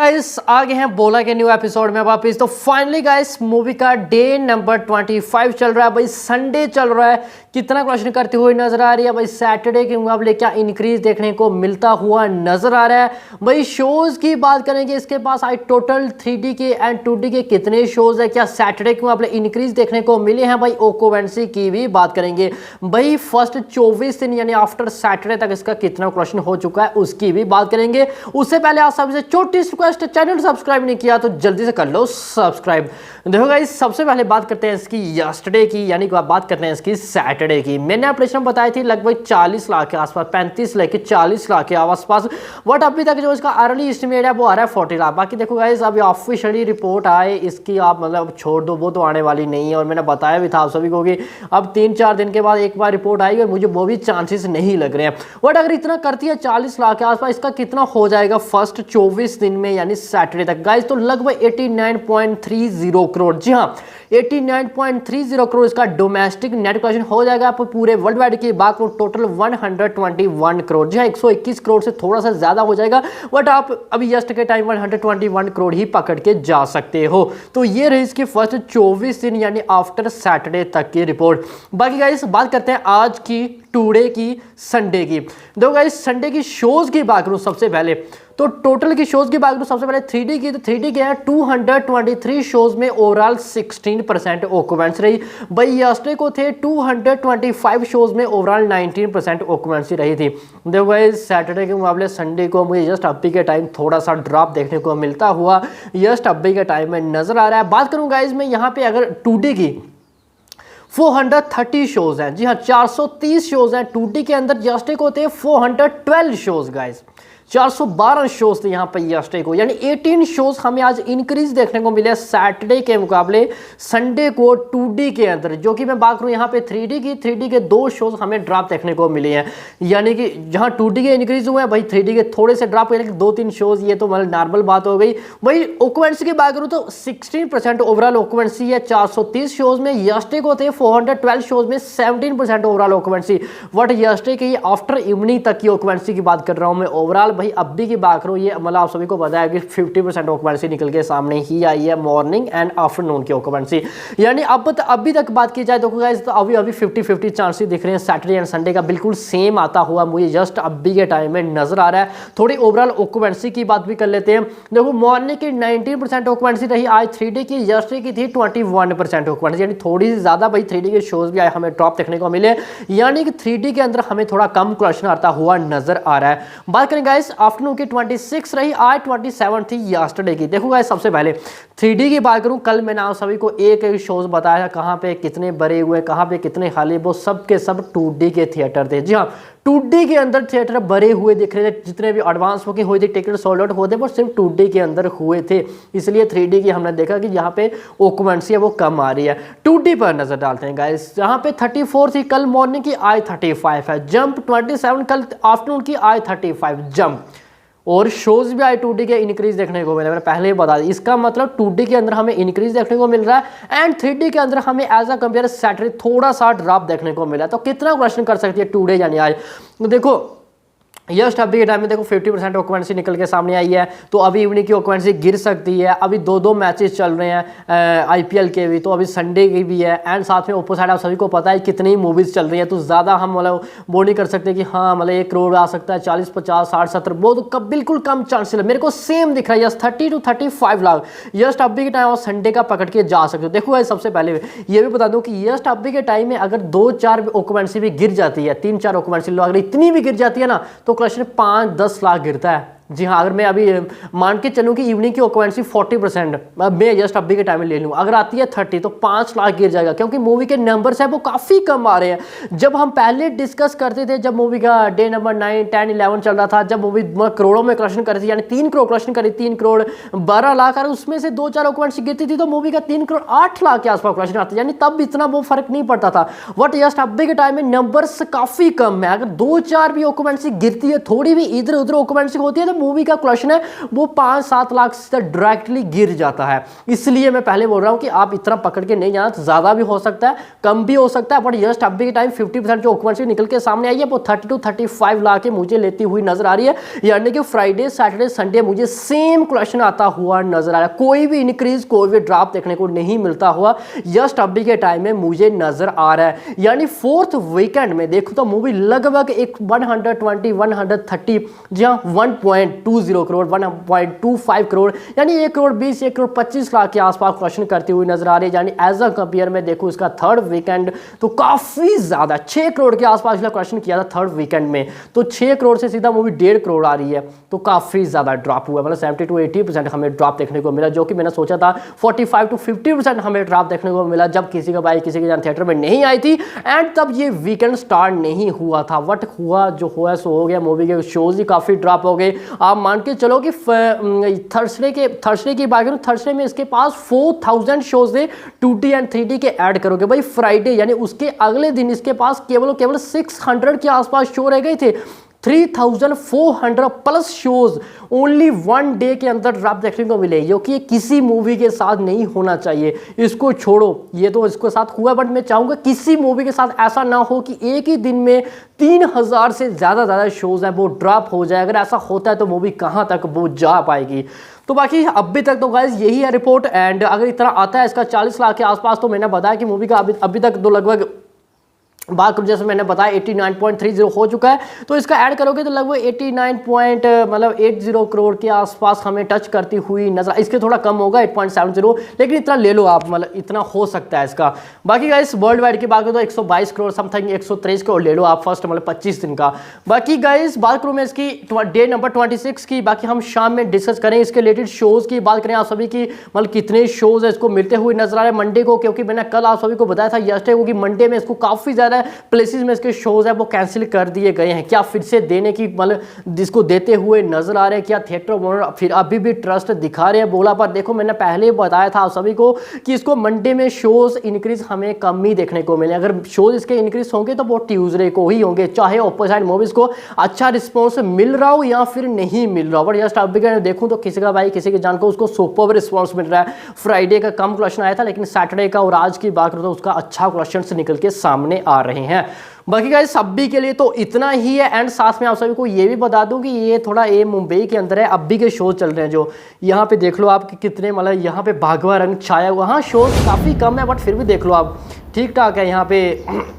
Guys आगे हैं बोला के न्यू एपिसोड में वापस। तो फाइनली गाइस मूवी का डे नंबर 25 चल रहा है भाई, संडे चल रहा है। कितना क्वेश्चन करते हुए नजर आ रही है भाई, सैटरडे के मुकाबले क्या इंक्रीज देखने को मिलता हुआ नजर आ रहा है भाई। शोज की बात करेंगे, इसके पास आई टोटल 3D के एंड 2D के कितने शोज है, क्या सैटरडे के मुकाबले इंक्रीज देखने को मिले हैं भाई। ओकोवेंसी की भी बात करेंगे भाई, फर्स्ट 24 दिन यानी आफ्टर सैटरडे तक इसका कितना क्वेश्चन हो चुका है उसकी भी बात करेंगे। उससे पहले आप सबसे छोटी रिक्वेस्ट, चैनल सब्सक्राइब नहीं किया तो जल्दी से कर लो सब्सक्राइब। देखो गाइस सबसे पहले बात करते हैं इसकी यस्टरडे की, यानी कि बात करते हैं इसकी सैटरडे की। मैंने अपडेशन बताई थी लगभग 40 लाख के आसपास, 35 लेके 40 लाख के आसपास। बट अभी तक जो इसका अर्ली एस्टिमेट है वो आ रहा है 40 लाख। बाकी देखो गाइस अभी ऑफिशियली रिपोर्ट आए इसकी, आप मतलब छोड़ दो, वो तो आने वाली नहीं है। और मैंने बताया भी था आप सभी को कि अब 3-4 दिन के बाद एक बार रिपोर्ट आएगी और मुझे वो भी चांसेस नहीं लग रहे हैं। बट अगर इतना करती है 40 लाख के आसपास, इसका कितना हो जाएगा फर्स्ट 24 दिन में यानी सैटरडे तक गाइस, तो लगभग 89.30 करोड़। जी हाँ 89.30 करोड़ इसका डोमेस्टिक नेट कलेक्शन हो जाएगा। आप पूरे वर्ल्ड वाइड की बात करो टोटल 121 करोड़। जी हाँ 121 करोड़ से थोड़ा सा ज्यादा हो जाएगा, बट आप अभी जस्ट के टाइम 121 करोड़ ही पकड़ के जा सकते हो। तो ये रही इसकी फर्स्ट 24 दिन यानी आफ्टर सैटरडे तक की रिपोर्ट। बाकी गाइस बात करते हैं आज की, टुडे की, संडे की। देखो गाइस संडे की शोज की बात करूं सबसे पहले, तो टोटल की शोज की बात करूं सबसे पहले 3D की, तो 3D के हैं 223 शोज में ओवरऑल 16% ऑक्यूपेंसी रही भाई। यस्टरडे को थे 225 शोज में ओवरऑल 19% ऑक्यूपेंसी रही थी। देखो गाइस सैटरडे के मुकाबले संडे को मुझे जस्ट अभी के टाइम थोड़ा सा ड्रॉप देखने को मिलता हुआ जस्ट अभी के टाइम में नजर आ रहा है। बात करूं गाइस मैं यहाँ पे अगर 2D की 430 शोज हैं। जी हाँ 430 शोज हैं 2D के अंदर। यस्टरडे को थे 412 शोज गाइस, 412 शोज थे यहाँ पर यस्टरडे को, यानी 18 शोज हमें आज इंक्रीज देखने को मिले सैटरडे के मुकाबले संडे को 2D के अंदर। जो कि मैं बात करूँ यहाँ पे 3D की, 3D के 2 शोज हमें ड्रॉप देखने को मिले हैं। यानी कि जहाँ 2D के इंक्रीज हुए हैं भाई 3D के थोड़े से ड्रॉप हुए, 2-3 शोज, ये तो मतलब नॉर्मल बात हो गई भाई। ऑक्यूपेंसी की बात करूँ तो 16% ओवरऑल ऑक्यूपेंसी है 430 शोज में। यस्टरडे को थे 412 शोज में 17% ओवरऑल ऑक्यूपेंसी। बट यस्टरडे की आफ्टर इवनिंग तक की ऑक्यूपेंसी की बात कर रहा हूँ मैं। ओवरऑल भाई अभी की बात करूं ये मतलब आप सभी को पता है कि 50% ऑक्यूपेंसी निकल के सामने ही आई है मॉर्निंग एंड आफ्टरनून की ऑक्यूपेंसी। यानी अब अभी तक बात की जाए देखो गाइस तो अभी 50-50 चांसेस दिख रहे हैं सैटरडे एंड संडे का बिल्कुल सेम आता हुआ मुझे जस्ट अभी के टाइम में नजर आ रहा है। थोड़ी ओवरऑल ऑक्यूपेंसी की बात भी कर लेते हैं। देखो मॉर्निंग की 19% ऑक्यूपेंसी रही आज 3D की, यस्टरडे की थी 21% ऑक्यूपेंसी, यानी थोड़ी सी ज्यादा भाई 3D के शोज भी आए हमें ड्रॉप देखने को मिले। यानी कि 3D के अंदर हमें थोड़ा कम क्वेश्चन आता हुआ नजर आ रहा है। बात करें गाइस आफ्टरनून की 26 रही आज, 27 थी यस्टरडे की। देखो गाइस सबसे पहले 3D की बात करूं, कल मैंने आप सभी को एक शोज बताया था कहां पे कितने भरे हुए, कहां पे कितने खाली, वो सब के सब 2D के थिएटर थे। जी हाँ 2D के अंदर थिएटर भरे हुए दिख रहे थे, जितने भी एडवांस बुकिंग हुई थी टिकट सोल्ड आउट हुए थे वो सिर्फ 2D के अंदर हुए थे। इसलिए 3D की हमने देखा कि यहाँ पे ऑक्यूपेंसी है वो कम आ रही है। 2D पर नजर डालते हैं गाइस, यहाँ पे 34 थी कल मॉर्निंग की, आज 35 है। जंप 27 कल आफ्टरनून की, आज 35 जंप। और शोज भी आई 2D के इंक्रीज देखने को मिला, मैंने पहले ही बता दिया। इसका मतलब 2D के अंदर हमें इंक्रीज देखने को मिल रहा है एंड 3D के अंदर हमें एज अ कंपेयर सैटरडे थोड़ा सा ड्रॉप देखने को मिला। तो कितना क्वेश्चन कर सकती है टुडे यानी आज। देखो जस्ट अभी के टाइम में देखो 50% ऑक्यूपेंसी निकल के सामने आई है, तो अभी इवनिंग की ऑक्यूपेंसी गिर सकती है। अभी 2 मैचेस चल रहे हैं IPL के भी, तो अभी संडे की भी है एंड साथ में ऊपर साइड आप सभी को पता है कितनी मूवीज चल रही है। तो ज़्यादा हम मतलब वो नहीं कर सकते कि हाँ मतलब 1 करोड़ आ सकता है, 40, 50, 60, 70 वो तो बिल्कुल कम चांसेस है। मेरे को सेम दिख रहा है यस 30 to 35 लाख जस्ट अभी के टाइम और संडे का पकड़ के जा सकते हो। देखो सबसे पहले ये भी बता दूं कि जस्ट अभी के टाइम में अगर 2-4 ऑक्यूपेंसी भी गिर जाती है, 3-4 ऑक्यूपेंसी लो अगर इतनी भी गिर जाती है ना, तो क्वेश्चन 5-10 लाख गिरता है। जी हाँ अगर मैं अभी मान के चलूँ कि इवनिंग की ऑक्यूपेंसी 40% मैं जस्ट अभी के टाइम में ले लूँ, अगर आती है 30 तो 5 लाख गिर जाएगा, क्योंकि मूवी के नंबर्स है वो काफ़ी कम आ रहे हैं। जब हम पहले डिस्कस करते थे, जब मूवी का डे नंबर 9, 10, 11 चल रहा था, जब मूवी करोड़ों में कलेक्शन कर रही थी, यानी 3 करोड़ कलेक्शन करी, 3 करोड़ 12 लाख, और उसमें से 2-4 ऑक्यूपेंसी गिरती थी तो मूवी का 3 करोड़ 8 लाख के आसपास कलेक्शन आता, यानी तब इतना वो फर्क नहीं पड़ता था। बट जस्ट अभी के टाइम में नंबर्स काफ़ी कम है। अगर 2-4 भी ऑक्यूपेंसी गिरती है, थोड़ी भी इधर उधर ऑक्यूपेंसी होती है, तो मूवी का कलेक्शन है वो 5-7 लाख से डायरेक्टली गिर जाता है। इसलिए मैं पहले बोल रहा हूँ कि आप इतना पकड़ के नहीं जाना, ज़्यादा भी हो सकता है, कम भी हो सकता है, बट जस्ट अभी के टाइम 50% जो ऑक्यूपेंसी निकल के सामने आई है वो 30 to 35 लाख के मुझे लेती हुई नजर आ रही है। यानी कि फ्राइडे सैटरडे संडे मुझे सेम कलेक्शन आता हुआ नजर आ रहा है, कोई भी इंक्रीज कोई भी ड्रॉप देखने को नहीं मिलता हुआ जस्ट अभी के टाइम में मुझे नजर आ रहा है। यानी फोर्थ वीकेंड में देखो तो मूवी लगभग एक 120 130 जहां 1.20 करोड़ 1.25 करोड़ यानी 1 करोड़ 20 1 करोड़ 25 लाख के आसपास कलेक्शन करती हुई नजर आ रही है। यानी एज अ कंपेयर में देखो इसका थर्ड वीकेंड तो काफी ज्यादा 6 करोड़ के आसपास कलेक्शन किया था थर्ड वीकेंड में, तो 6 करोड़ से सीधा मूवी 1.5 करोड़ आ रही है, तो काफी ज्यादा ड्रॉप हुआ, मतलब 70 to 80% हमें ड्रॉप देखने को मिला, जो कि मैंने सोचा था 45 to 50% हमें ड्रॉप देखने को मिला जब किसी का भाई किसी के जान थिएटर में नहीं आई थी एंड तब ये वीकेंड स्टार्ट नहीं हुआ था। वट हुआ जो हुआ सो हो गया, मूवी के शोज ही काफी ड्रॉप हो गए। आप मान के चलो कि थर्सडे की बात करूं, थर्सडे में इसके पास 4000 शोज थे 2D एंड 3D के ऐड करोगे भाई, फ्राइडे यानी उसके अगले दिन इसके पास केवल 600 के आसपास शो रह गए थे। 3400 plus shows only one day के अंदर ड्रॉप देखने को मिले, जो कि किसी मूवी के साथ नहीं होना चाहिए। इसको छोड़ो, ये तो इसके साथ हुआ, बट मैं चाहूंगा किसी मूवी के साथ ऐसा ना हो कि एक ही दिन में 3000 से ज़्यादा शोज हैं वो ड्रॉप हो जाए। अगर ऐसा होता है तो मूवी कहाँ तक वो जा पाएगी। तो बाकी अभी तक तो गाइस यही है रिपोर्ट, एंड अगर इतना आता है इसका 40 लाख के आसपास, तो मैंने बताया कि मूवी का अभी तक तो लगभग बात करूँ जैसे मैंने बताया 89.30 हो चुका है, तो इसका ऐड करोगे तो लगभग 80 करोड़ के आसपास हमें टच करती हुई नजर, इसके थोड़ा कम होगा 8.70, लेकिन इतना ले लो आप, मतलब इतना हो सकता है इसका। बाकी गाइस वर्ल्ड वाइड की बात करूँ तो 122 करोड़ समथिंग 123 करोड़ ले लो आप फर्स्ट मतलब 25 दिन का। बाकी गाइस बात करूँ मैं इसकी डे नंबर 26 की, बाकी हम शाम में डिस्कस करें इसके रिलेटेड शोज की बात करें, आप सभी की मतलब कितने शोज है इसको मिलते हुए नजर आ रहे हैं मंडे को, क्योंकि मैंने कल आप सभी को बताया था यस्टरडे को कि मंडे में इसको काफी ज्यादा प्लेसेस में इसके शोज है वो कैंसिल कर दिए गए हैं। क्या फिर से देने की मतलब जिसको देते हुए नजर आ रहे हैं, क्या थिएटर ओनर फिर अभी भी ट्रस्ट दिखा रहे हैं बोला, पर देखो मैंने पहले ही बताया था आप सभी को कि इसको मंडे में शोज इंक्रीज हमें कम ही देखने को मिले। अगर शोज इसके इंक्रीज होंगे तो वो ट्यूसडे को ही होंगे, चाहे ऑपोजिट मूवीज को अच्छा रिस्पॉन्स मिल रहा हो या फिर नहीं मिल रहा हो। बट जस्ट अभी देखूं तो किसी का भाई किसी के जान को उसको सुपर रिस्पॉन्स मिल रहा है। फ्राइडे का कम कलेक्शन आया था, लेकिन सैटरडे का और आज की बात करूं तो उसका अच्छा कलेक्शन से निकल के सामने आ रहे हैं। बाकी गाइस अभी के लिए तो इतना ही है, एंड साथ में आप सभी को ये भी बता दूं कि ये थोड़ा ये मुंबई के अंदर है, अभी के शोज चल रहे हैं जो यहाँ पे देख लो आप कितने मतलब यहाँ पे भगवा रंग छाया हुआ, हाँ शोज काफ़ी कम है बट फिर भी देख लो आप ठीक ठाक है। यहाँ पे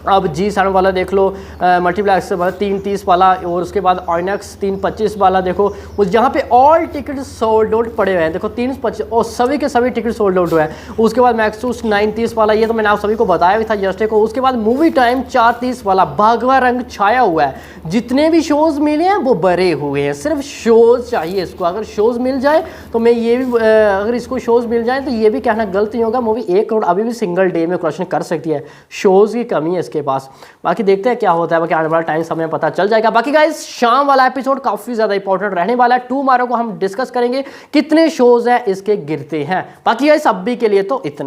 अब G7 वाला देख लो, मल्टीप्लेक्स 330 वाला, और उसके बाद आइनॉक्स 325 वाला देखो, उस जहाँ पे ऑल टिकट सोल्ड आउट पड़े हुए हैं, देखो 325 और सभी के सभी टिकट सोल्ड आउट हुए हैं। उसके बाद मैक्सूस 930 वाला, ये तो मैंने आप सभी को बताया भी था यस्टरडे को। उसके बाद मूवी टाइम 430 वाला भगवा रंग छाया हुआ है। जितने भी शोज मिले हैं वो भरे हुए हैं, सिर्फ शोज चाहिए इसको। अगर शोज मिल जाए तो मैं ये भी अगर इसको शोज मिल जाए तो ये भी कहना गलत नहीं होगा, मूवी 1 करोड़ अभी भी सिंगल डे में कलेक्शन कर सकती है। शोज की कमी है इसके पास, बाकी देखते हैं क्या होता है, बाकी आने वाला टाइम समय पता चल जाएगा। बाकी गाइस शाम वाला एपिसोड काफी ज्यादा इंपॉर्टेंट रहने वाला है। टुमारो को हम डिस्कस करेंगे कितने शोज है इसके गिरते हैं। बाकी गाइस अभी के लिए तो इतना।